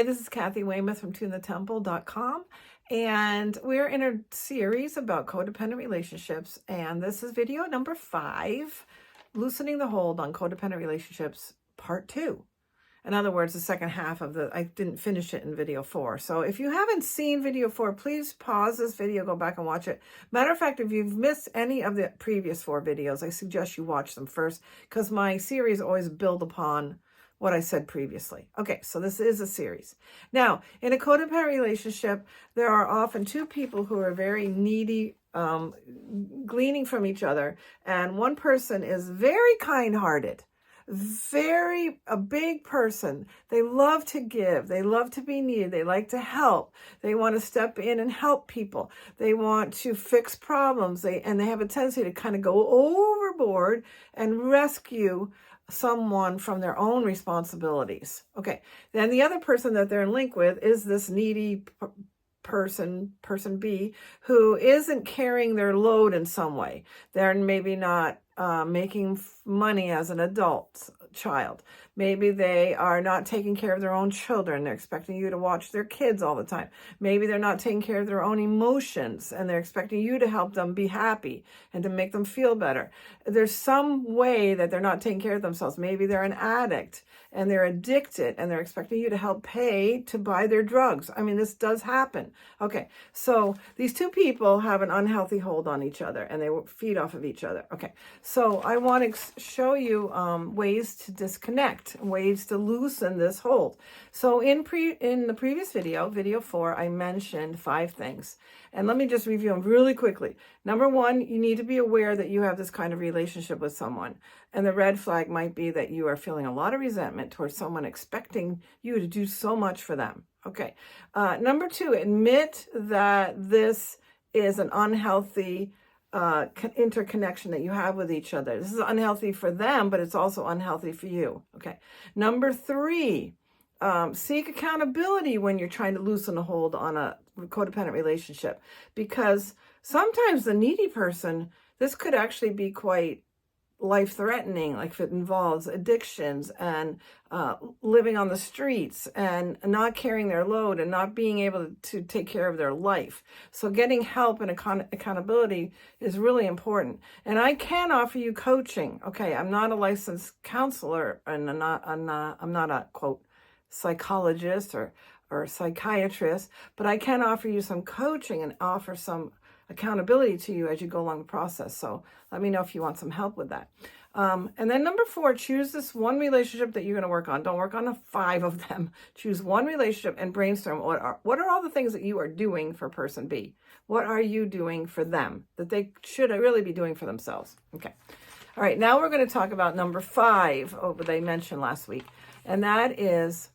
Hi, this is Kathy Weymouth from tunethetemple.com, and we're in a series about codependent relationships, and this is video number 5, Loosening the Hold on Codependent Relationships, Part 2. In other words, the second half of I didn't finish it in video 4. So if you haven't seen video 4, please pause this video, go back and watch it. Matter of fact, if you've missed any of the previous 4 videos, I suggest you watch them first, because my series always build upon what I said previously. Okay, so this is a series. Now, in a codependent relationship, there are often 2 people who are very needy, gleaning from each other, and one person is very kind-hearted, a big person. They love to give. They love to be needed. They like to help. They want to step in and help people. They want to fix problems. And they have a tendency to kind of go overboard and rescue someone from their own responsibilities. Okay. Then the other person that they're in link with is this needy person B, who isn't carrying their load in some way. They're maybe not making money as an adult child. Maybe they are not taking care of their own children. They're expecting you to watch their kids all the time. Maybe they're not taking care of their own emotions, and they're expecting you to help them be happy and to make them feel better. There's some way that they're not taking care of themselves. Maybe they're an addict and they're addicted, and they're expecting you to help pay to buy their drugs. I mean, this does happen. Okay, so these 2 people have an unhealthy hold on each other, and they feed off of each other. Okay, so I want to show you ways to disconnect, ways to loosen this hold. So in the previous video, video 4, I mentioned 5 things. And let me just review them really quickly. Number 1, you need to be aware that you have this kind of relationship with someone. And the red flag might be that you are feeling a lot of resentment towards someone expecting you to do so much for them. Okay. Number 2, admit that this is an unhealthy interconnection that you have with each other. This is unhealthy for them, but it's also unhealthy for you. Okay. Number 3, seek accountability when you're trying to loosen a hold on a codependent relationship, because sometimes the needy person, this could actually be quite life-threatening, like if it involves addictions and living on the streets and not carrying their load and not being able to take care of their life. So getting help and accountability is really important. And I can offer you coaching. Okay, I'm not a licensed counselor, and I'm not a, quote, psychologist or psychiatrist, but I can offer you some coaching and offer some accountability to you as you go along the process. So let me know if you want some help with that. And then number 4, choose this one relationship that you're going to work on. Don't work on 5 of them. Choose one relationship and brainstorm what are all the things that you are doing for person B? What are you doing for them that they should really be doing for themselves? Okay. All right. Now we're going to talk about number 5, what I mentioned last week. And that is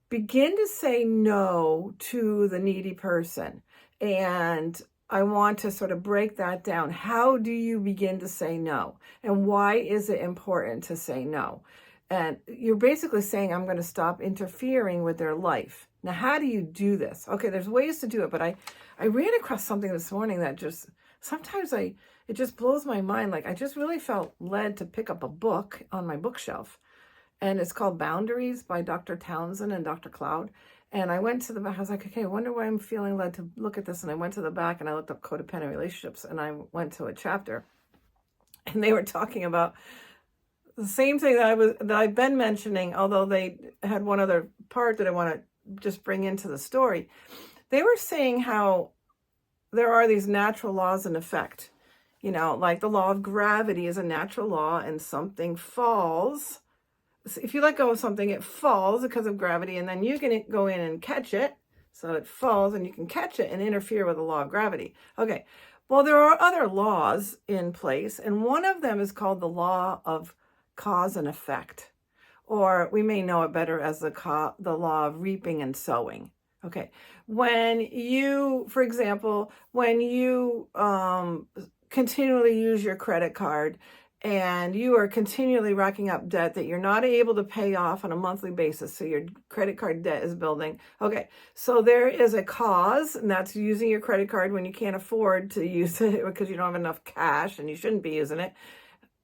begin to say no to the needy person. And I want to sort of break that down. How do you begin to say no? And why is it important to say no? And you're basically saying, I'm going to stop interfering with their life. Now, how do you do this? Okay, there's ways to do it, but I ran across something this morning that just, sometimes it just blows my mind. Like, I just really felt led to pick up a book on my bookshelf. And it's called Boundaries by Dr. Townsend and Dr. Cloud. And I went to the back. I was like, okay, I wonder why I'm feeling led to look at this. And I went to the back and I looked up codependent relationships, and I went to a chapter, and they were talking about the same thing that I've been mentioning, although they had one other part that I want to just bring into the story. They were saying how there are these natural laws in effect, like the law of gravity is a natural law, and something falls. If you let go of something, it falls because of gravity, and then you can go in and catch it. So it falls and you can catch it and interfere with the law of gravity. Okay. Well, there are other laws in place, and one of them is called the law of cause and effect, or we may know it better as the law of reaping and sowing. Okay. When you, for example, when you continually use your credit card, and you are continually racking up debt that you're not able to pay off on a monthly basis, so your credit card debt is building. Okay, so there is a cause, and that's using your credit card when you can't afford to use it because you don't have enough cash and you shouldn't be using it.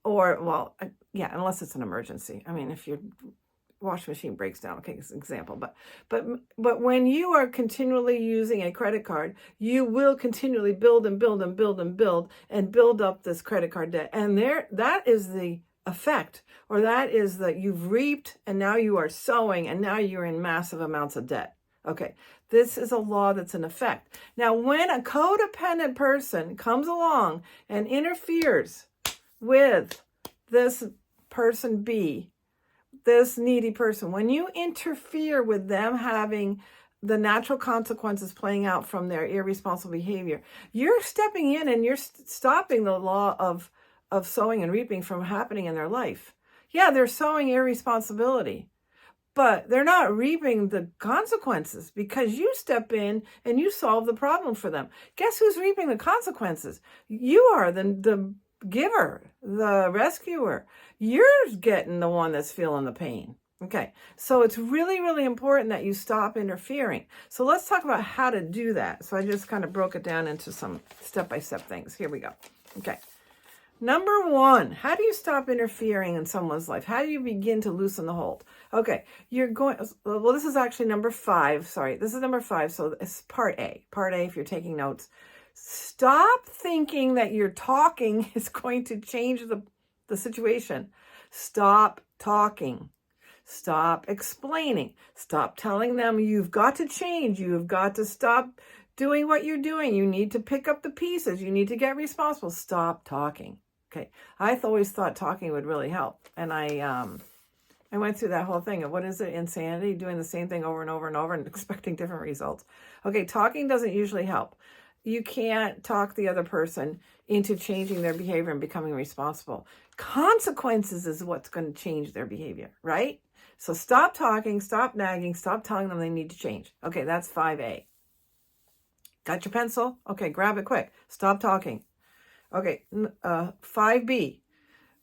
Or, well, yeah, unless it's an emergency. I mean, if you're washing machine breaks down. Okay, it's an example. But when you are continually using a credit card, you will continually build and build and build and build and build up this credit card debt. And that is the effect, or that is that you've reaped and now you are sowing and now you're in massive amounts of debt. Okay, this is a law that's in effect. Now, when a codependent person comes along and interferes with this person B, this needy person, when you interfere with them having the natural consequences playing out from their irresponsible behavior, you're stepping in and you're stopping the law of sowing and reaping from happening in their life. Yeah, they're sowing irresponsibility, but they're not reaping the consequences because you step in and you solve the problem for them. Guess who's reaping the consequences? You are the giver, the rescuer. You're getting the one that's feeling the pain. Okay, so it's really, really important that you stop interfering. So let's talk about how to do that. So I just kind of broke it down into some step-by-step things. Here we go. Okay. Number one, how do you stop interfering in someone's life? How do you begin to loosen the hold? Okay, well, this is actually number 5. Sorry, this is number 5. So it's part A. Part A, if you're taking notes. Stop thinking that your talking is going to change the situation. Stop talking. Stop explaining. Stop telling them you've got to change. You've got to stop doing what you're doing. You need to pick up the pieces. You need to get responsible. Stop talking. Okay. I always thought talking would really help. And I went through that whole thing of what is it? Insanity, doing the same thing over and over and over and expecting different results. Okay. Talking doesn't usually help. You can't talk the other person into changing their behavior and becoming responsible. Consequences is what's going to change their behavior, right? So stop talking, stop nagging, stop telling them they need to change. Okay, that's 5A. Got your pencil? Okay, grab it quick. Stop talking. Okay, 5B.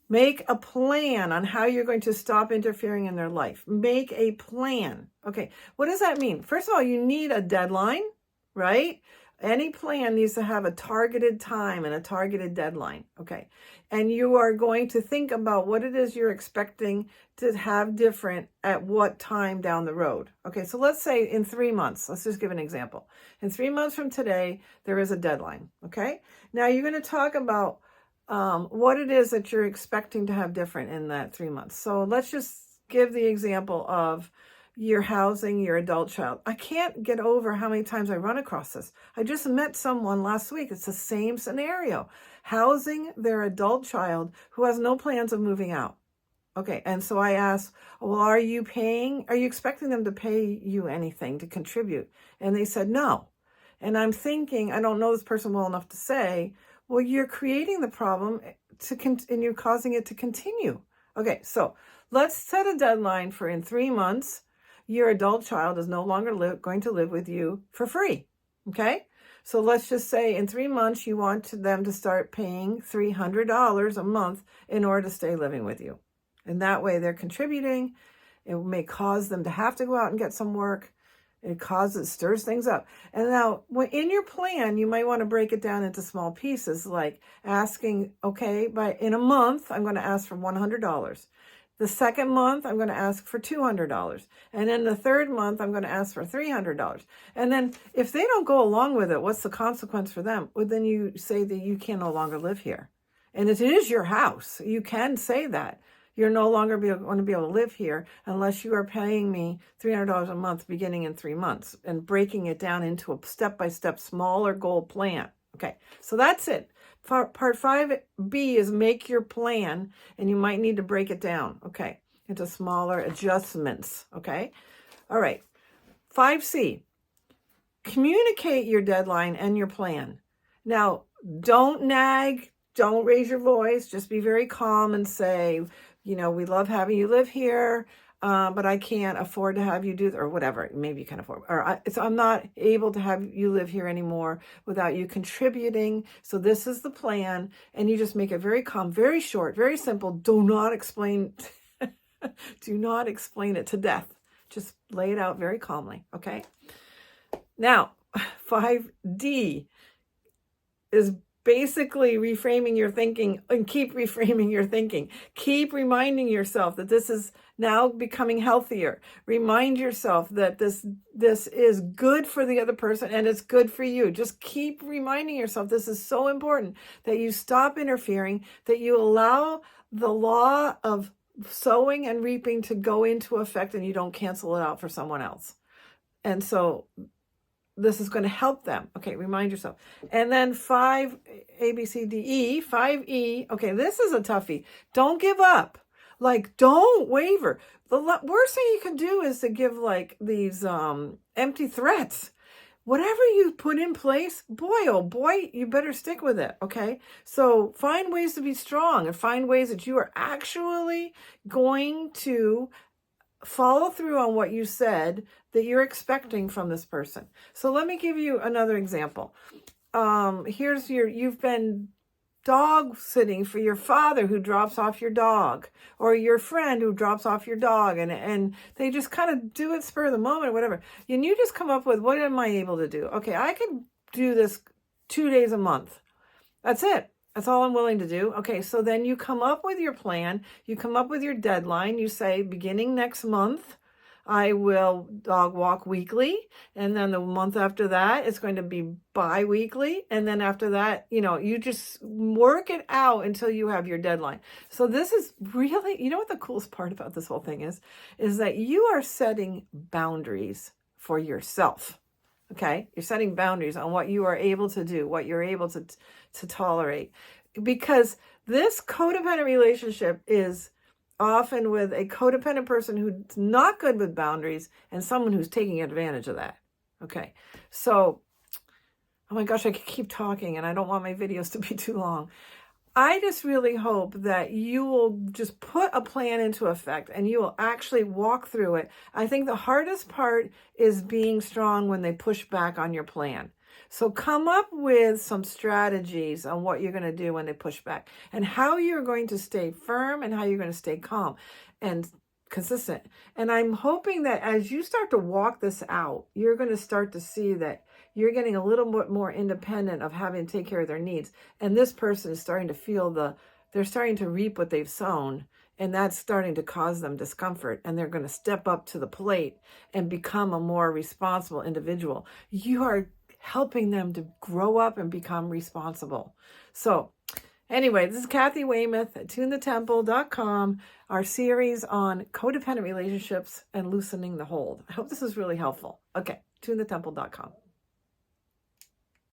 Make a plan on how you're going to stop interfering in their life. Make a plan. Okay, what does that mean? First of all, you need a deadline, right? Any plan needs to have a targeted time and a targeted deadline, okay? And you are going to think about what it is you're expecting to have different at what time down the road. Okay, so let's say in 3 months, let's just give an example. In 3 months from today, there is a deadline, okay? Now you're going to talk about what it is that you're expecting to have different in that 3 months. So let's just give the example of you're housing your adult child. I can't get over how many times I run across this. I just met someone last week. It's the same scenario. Housing their adult child who has no plans of moving out. Okay, and so I asked, well, are you expecting them to pay you anything to contribute? And they said no. And I'm thinking, I don't know this person well enough to say, well, you're creating the problem and you're causing it to continue. Okay, so let's set a deadline for in 3 months, your adult child is no longer going to live with you for free, okay? So let's just say in 3 months, you want them to start paying $300 a month in order to stay living with you. And that way they're contributing. It may cause them to have to go out and get some work. It stirs things up. And now in your plan, you might want to break it down into small pieces, like asking, okay, in a month, I'm going to ask for $100. The second month, I'm going to ask for $200. And then the third month, I'm going to ask for $300. And then if they don't go along with it, what's the consequence for them? Well, then you say that you can no longer live here. And it is your house. You can say that. You're no longer going to be able to live here unless you are paying me $300 a month beginning in 3 months and breaking it down into a step-by-step smaller goal plan. Okay, so that's it. Part 5B is make your plan, and you might need to break it down, okay, into smaller adjustments, okay? All right, 5C, communicate your deadline and your plan. Now, don't nag, don't raise your voice, just be very calm and say, you know, we love having you live here, but I can't afford to have you do, or whatever, maybe you can afford, so I'm not able to have you live here anymore without you contributing. So this is the plan. And you just make it very calm, very short, very simple. Do not explain, do not explain it to death. Just lay it out very calmly. Okay. Now, 5D is basically reframing your thinking, and keep reframing your thinking. Keep reminding yourself that this is now becoming healthier. Remind yourself that this is good for the other person and it's good for you. Just keep reminding yourself this is so important, that you stop interfering, that you allow the law of sowing and reaping to go into effect and you don't cancel it out for someone else. And so this is going to help them. Okay, remind yourself. And then 5, A, B, C, D, E, 5E. Okay, this is a toughie. Don't give up. Like, don't waver. The worst thing you can do is to give like these empty threats. Whatever you put in place, boy, oh boy, you better stick with it, okay? So find ways to be strong and find ways that you are actually going to follow through on what you said that you're expecting from this person. So let me give you another example. You've been dog sitting for your father who drops off your dog, or your friend who drops off your dog, and they just kind of do it spur of the moment or whatever. And you just come up with, what am I able to do? Okay, I can do this 2 days a month. That's it. That's all I'm willing to do. Okay, so then you come up with your plan. You come up with your deadline. You say, beginning next month, I will dog walk weekly. And then the month after that, it's going to be bi-weekly. And then after that, you just work it out until you have your deadline. So this is really, what the coolest part about this whole thing is that you are setting boundaries for yourself. Okay, you're setting boundaries on what you are able to do, what you're able to tolerate. Because this codependent relationship is often with a codependent person who's not good with boundaries and someone who's taking advantage of that. Okay, so, oh my gosh, I could keep talking and I don't want my videos to be too long. I just really hope that you will just put a plan into effect and you will actually walk through it. I think the hardest part is being strong when they push back on your plan. So come up with some strategies on what you're going to do when they push back and how you're going to stay firm and how you're going to stay calm and consistent. And I'm hoping that as you start to walk this out, you're going to start to see that you're getting a little bit more independent of having to take care of their needs. And this person is starting to feel they're starting to reap what they've sown. And that's starting to cause them discomfort. And they're going to step up to the plate and become a more responsible individual. You are helping them to grow up and become responsible. So anyway, this is Kathy Weymouth at tunethetemple.com, our series on codependent relationships and loosening the hold. I hope this is really helpful. Okay, tunethetemple.com.